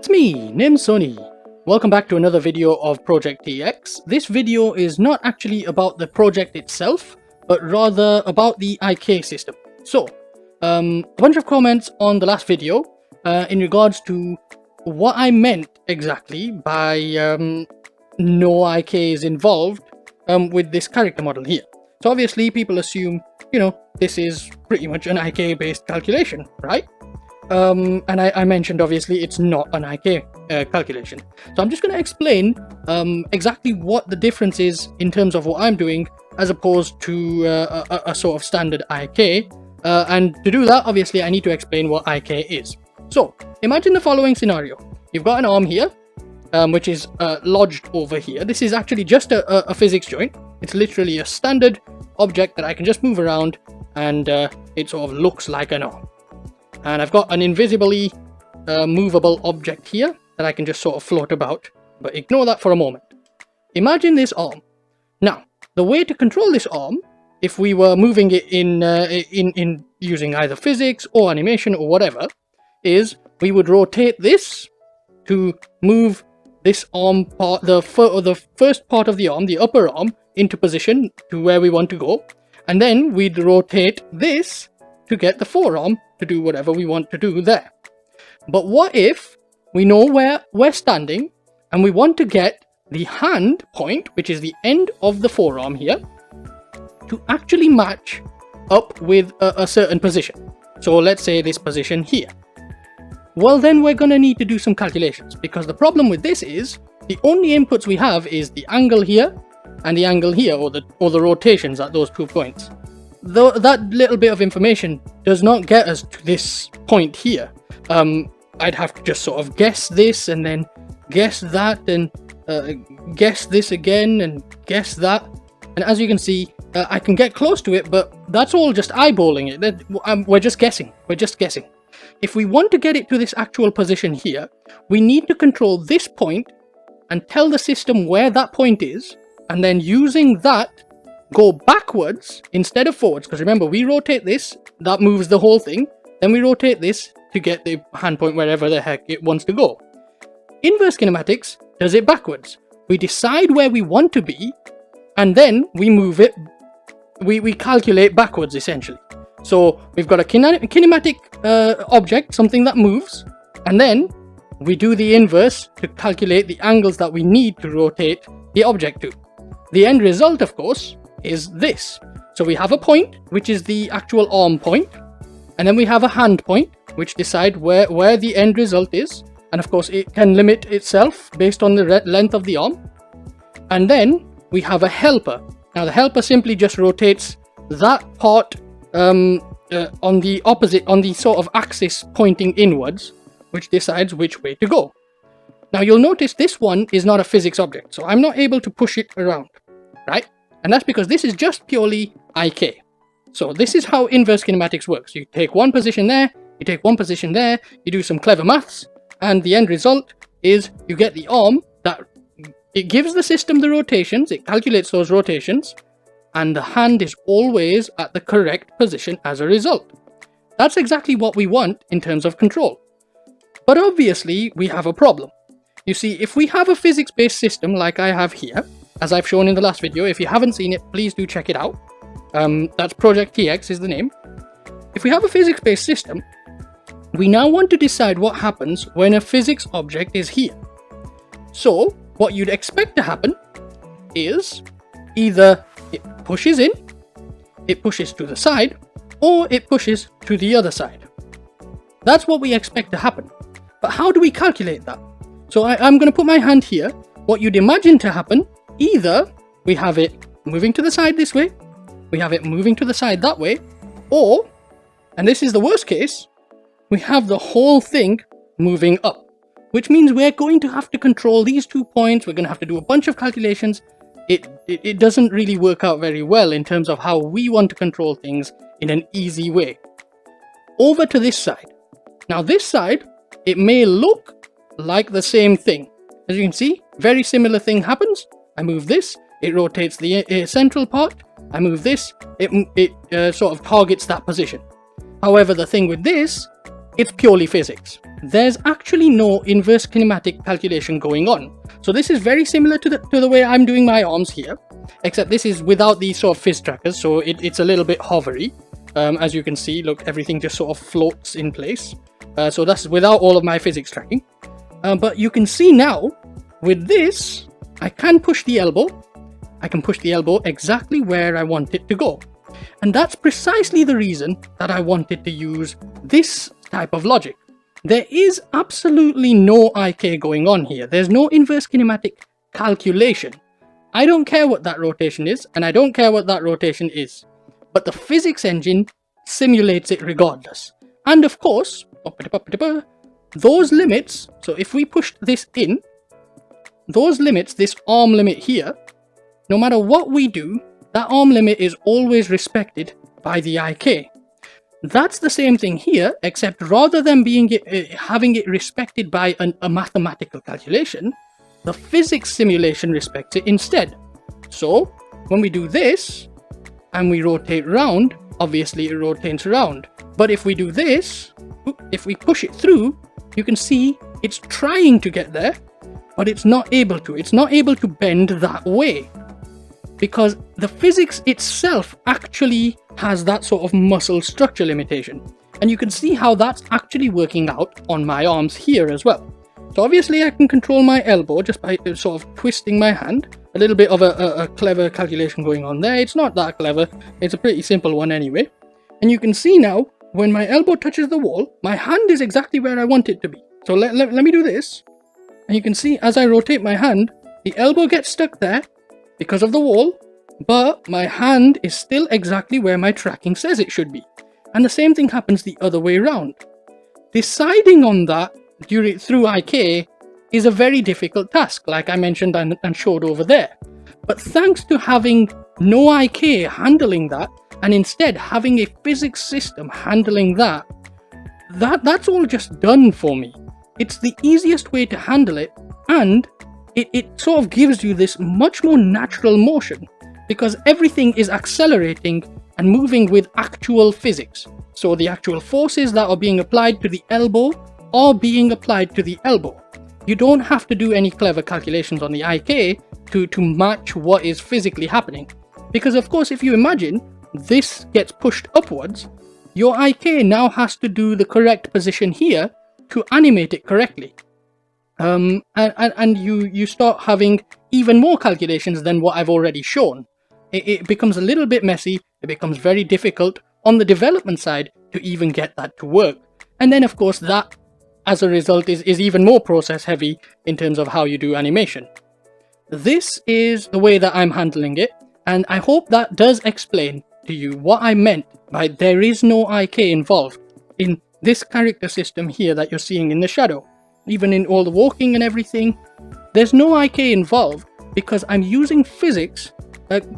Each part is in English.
It's me, Sony. Welcome back to another video of ProjectTX. This video is not actually about the project itself, but rather about the IK system. So, a bunch of comments on the last video in regards to what I meant exactly by no IK is involved with this character model here. So obviously people assume, this is pretty much an IK based calculation, right? And I mentioned obviously it's not an IK calculation. So I'm just going to explain exactly what the difference is in terms of what I'm doing as opposed to a sort of standard IK. And to do that, obviously I need to explain what IK is. So imagine the following scenario. You've got an arm here, which is lodged over here. This is actually just a physics joint. It's literally a standard object that I can just move around and it sort of looks like an arm. And I've got an invisibly movable object here that I can just sort of float about, but ignore that for a moment. Imagine this arm. Now, the way to control this arm, if we were moving it in using either physics or animation or whatever, is we would rotate this to move this arm part, the first part of the arm, the upper arm, into position to where we want to go, and then we'd rotate this to get the forearm to do whatever we want to do there. But what if we know where we're standing and we want to get the hand point, which is the end of the forearm here, to actually match up with a certain position? So let's say this position here. Well, then we're going to need to do some calculations, because the problem with this is the only inputs we have is the angle here and the angle here, or the rotations at those 2 points. Though that little bit of information does not get us to this point here. I'd have to just sort of guess this and then guess that and guess this again and guess that. And as you can see, I can get close to it, but that's all just eyeballing it. We're just guessing. We're just guessing. If we want to get it to this actual position here, we need to control this point and tell the system where that point is, and then using that, go backwards instead of forwards, because remember, we rotate this, that moves the whole thing, then we rotate this to get the hand point wherever the heck it wants to go. Inverse kinematics does it backwards. We decide where we want to be, and then we move it, we calculate backwards essentially. So we've got a kinematic object, something that moves, and then we do the inverse to calculate the angles that we need to rotate the object to. The end result, of course, is this. So we have a point, which is the actual arm point, and then we have a hand point, which decide where the end result is, and of course it can limit itself based on the length of the arm. And then we have a helper. Now the helper simply just rotates that part on the opposite, on the sort of axis pointing inwards, which decides which way to go. Now you'll notice this one is not a physics object, so I'm not able to push it around, right? And that's because this is just purely IK. So this is how inverse kinematics works. You take one position there, you take one position there, you do some clever maths, and the end result is you get the arm that it gives the system the rotations, it calculates those rotations, and the hand is always at the correct position as a result. That's exactly what we want in terms of control. But obviously we have a problem. You see, if we have a physics-based system like I have here, as I've shown in the last video, if you haven't seen it, please do check it out. That's ProjectTX is the name. If we have a physics-based system, we now want to decide what happens when a physics object is here. So what you'd expect to happen is either it pushes in, it pushes to the side, or it pushes to the other side. That's what we expect to happen. But how do we calculate that? So I'm going to put my hand here. What you'd imagine to happen, either we have it moving to the side this way, we have it moving to the side that way, or, and this is the worst case, we have the whole thing moving up, which means we're going to have to control these 2 points. We're going to have to do a bunch of calculations. It doesn't really work out very well in terms of how we want to control things in an easy way. Over to this side. Now this side, it may look like the same thing. As you can see, very similar thing happens. I move this, it rotates the central part. I move this, it sort of targets that position. However, the thing with this it's purely physics. There's actually no inverse kinematic calculation going on. So this is very similar to the way I'm doing my arms here, except this is without these sort of phys trackers, so it's a little bit hovery. As you can see, look, everything just sort of floats in place. So that's without all of my physics tracking. But you can see now, with this, I can push the elbow. I can push the elbow exactly where I want it to go. And that's precisely the reason that I wanted to use this type of logic. There is absolutely no IK going on here. There's no inverse kinematic calculation. I don't care what that rotation is, and I don't care what that rotation is. But the physics engine simulates it regardless. And of course, those limits, so if we push this in, those limits, this arm limit here, no matter what we do, that arm limit is always respected by the IK. That's the same thing here, except rather than having it respected by a mathematical calculation, the physics simulation respects it instead. So when we do this and we rotate round, obviously it rotates around. But if we do this, if we push it through, you can see it's trying to get there, but it's not able to. It's not able to bend that way, because the physics itself actually has that sort of muscle structure limitation. And you can see how that's actually working out on my arms here as well. So obviously I can control my elbow just by sort of twisting my hand. A little bit of a clever calculation going on there. It's not that clever. It's a pretty simple one anyway. And you can see now, when my elbow touches the wall, my hand is exactly where I want it to be. So let me do this. And you can see as I rotate my hand, the elbow gets stuck there because of the wall, but my hand is still exactly where my tracking says it should be. And the same thing happens the other way around. Deciding on that through IK is a very difficult task, like I mentioned and showed over there. But thanks to having no IK handling that, and instead having a physics system handling that's all just done for me. It's the easiest way to handle it, and it sort of gives you this much more natural motion, because everything is accelerating and moving with actual physics. So the actual forces that are being applied to the elbow are being applied to the elbow. You don't have to do any clever calculations on the IK to match what is physically happening. Because of course, if you imagine this gets pushed upwards, your IK now has to do the correct position here to animate it correctly. And you start having even more calculations than what I've already shown. It becomes a little bit messy. It becomes very difficult on the development side to even get that to work. And then of course that, as a result, is even more process heavy in terms of how you do animation. This is the way that I'm handling it, and I hope that does explain to you what I meant by there is no IK involved in this character system here that you're seeing in the shadow. Even in all the walking and everything, there's no IK involved because I'm using physics.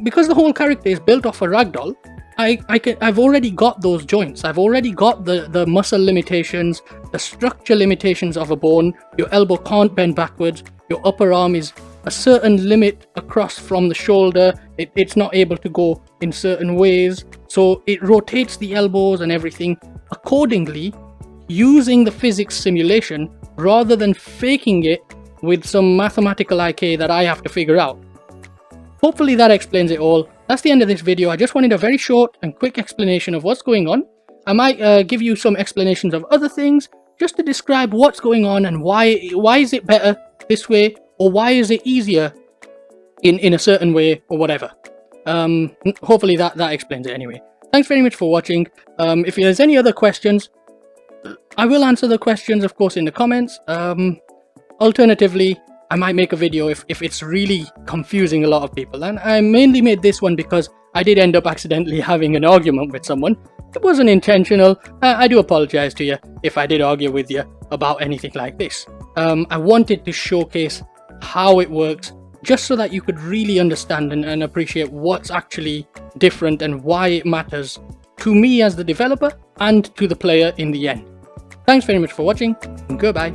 Because the whole character is built off a ragdoll, I've already got those joints. I've already got the muscle limitations, the structure limitations of a bone. Your elbow can't bend backwards. Your upper arm is a certain limit across from the shoulder. It's not able to go in certain ways. So it rotates the elbows and everything accordingly, using the physics simulation rather than faking it with some mathematical IK that I have to figure out. Hopefully that explains it all. That's the end of this video. I just wanted a very short and quick explanation of what's going on. I might give you some explanations of other things just to describe what's going on and why is it better this way, or why is it easier in a certain way, or whatever. Hopefully that explains it anyway. Thanks very much for watching. If there's any other questions, I will answer the questions, of course, in the comments. Alternatively, I might make a video if it's really confusing a lot of people. And I mainly made this one because I did end up accidentally having an argument with someone. It wasn't intentional. I do apologize to you if I did argue with you about anything like this. I wanted to showcase how it works, just so that you could really understand and appreciate what's actually different and why it matters to me as the developer and to the player in the end. Thanks very much for watching, and goodbye.